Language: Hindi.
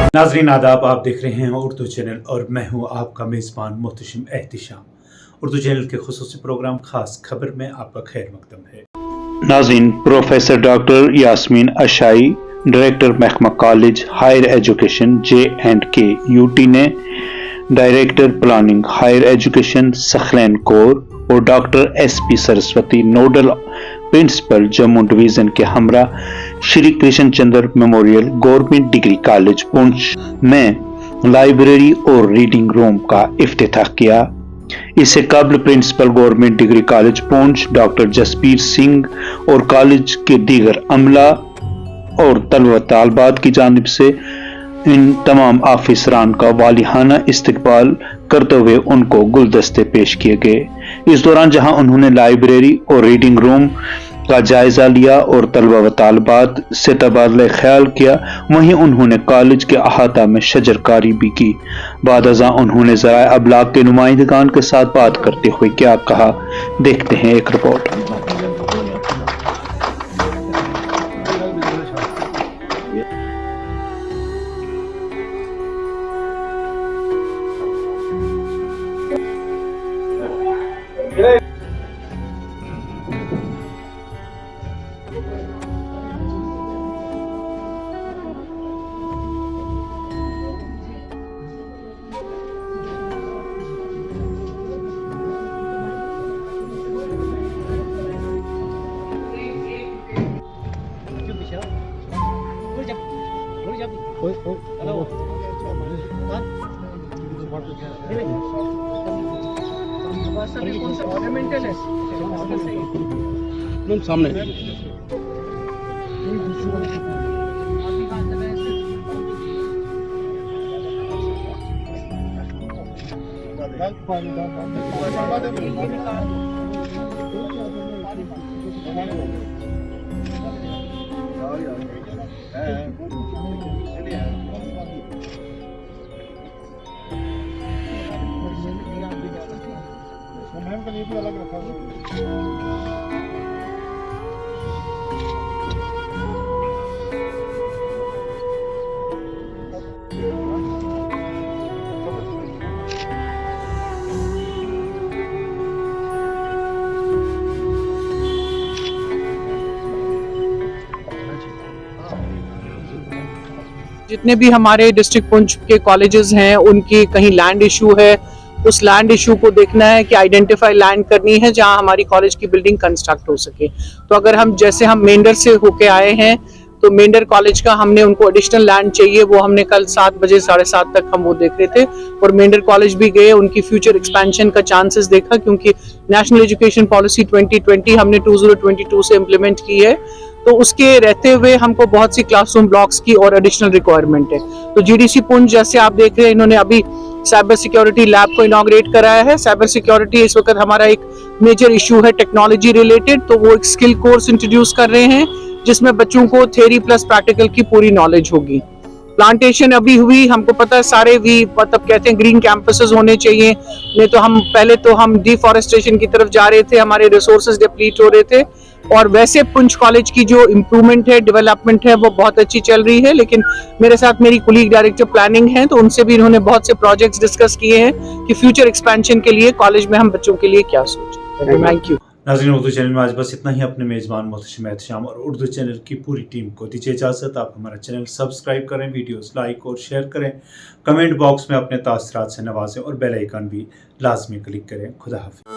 नाजरीन आदाब, आप देख रहे हैं उर्दू चैनल और मैं हूं आपका मेज़बान मोहतशिम एहतिशाम। उर्दू चैनल के खुसूसी प्रोग्राम खास खबर में आपका खैर मकदम है। नाजरीन, professor doctor Yasmeen Ashai, director महकमा college higher education J&K UT ने director planning higher education Saqlain Kor और doctor SP Saraswati nodal principal Jammu division के हमरा Shri Krishna Chandra memorial government degree college Poonch में लाइब्रेरी और रीडिंग रूम का इफ्तिताह किया। इससे कबल principal government degree college Poonch doctor Jasbir Singh और कॉलेज के दीगर अमला और तलबा तालबात की जानिब से इन तमाम ऑफिसरान का वालिहाना इस्तकबाल करते हुए उनको गुलदस्ते पेश किए गए। इस दौरान जहां उन्होंने लाइब्रेरी और रीडिंग रूम का जायजा लिया और तलबा व तालबात से तबादला ख्याल किया, वहीं उन्होंने कॉलेज के अहाता में शजरकारी भी की। बाद अज़ां उन्होंने ज़राए अबलाग के नुमाइंदगान के साथ बात करते हुए क्या कहा, देखते हैं एक रिपोर्ट। सामने मैम का ये भी अलग रखा हुआ। जितने भी हमारे डिस्ट्रिक्ट पुंछ के कॉलेजेस हैं उनकी कहीं लैंड इशू है, उस लैंड इशू को देखना है कि आइडेंटिफाई लैंड करनी है जहां हमारी कॉलेज की बिल्डिंग कंस्ट्रक्ट हो सके। तो अगर हम जैसे हम मेंढर से होके आए हैं तो मेंढर कॉलेज का हमने उनको एडिशनल लैंड चाहिए, वो हमने कल 7 बजे 7:30 तक हम वो देख रहे थे और मेंढर कॉलेज भी गए, उनकी फ्यूचर एक्सपेंशन का चांसेस देखा क्योंकि नेशनल एजुकेशन पॉलिसी 2020 हमने 2022 से इम्प्लीमेंट की है, तो उसके रहते हुए हमको बहुत सी क्लासरूम ब्लॉक्स की और एडिशनल रिक्वायरमेंट है। तो GDC पुंछ जैसे आप देख रहे हैं, इन्होंने अभी साइबर सिक्योरिटी लैब को इनॉग्रेट कराया है। साइबर सिक्योरिटी इस वक्त हमारा एक मेजर इशू है टेक्नोलॉजी रिलेटेड, तो वो एक स्किल कोर्स इंट्रोड्यूस कर रहे हैं जिसमें बच्चों को थ्योरी प्लस प्रैक्टिकल की पूरी नॉलेज होगी। प्लांटेशन अभी हुई, हमको पता है सारे भी मतलब कहते हैं ग्रीन कैंपसेस होने चाहिए, नहीं तो हम पहले तो हम डिफॉरेस्टेशन की तरफ जा रहे थे, हमारे रिसोर्सेज डिप्लीट हो रहे थे। और वैसे पुंछ कॉलेज की जो इम्प्रूवमेंट है, डेवलपमेंट है, वो बहुत अच्छी चल रही है। लेकिन मेरे साथ मेरी कुलीग डायरेक्टर प्लानिंग है, तो उनसे भी इन्होंने बहुत से प्रोजेक्ट्स डिस्कस किए हैं कि फ्यूचर एक्सपेंशन के लिए कॉलेज में हम बच्चों के लिए क्या सोचें। Thank you. नाज़रीन, उर्दू चैनल में आज बस इतना ही। अपने मेज़बान मोहतशिम एहतिशाम और उर्दू चैनल की पूरी टीम को दीजिए इजाज़त। आप हमारा चैनल सब्सक्राइब करें, वीडियोस लाइक और शेयर करें, कमेंट बॉक्स में अपने तासरात से नवाजें और बेल आइकन भी लाजमी क्लिक करें। खुदा हाफिज़।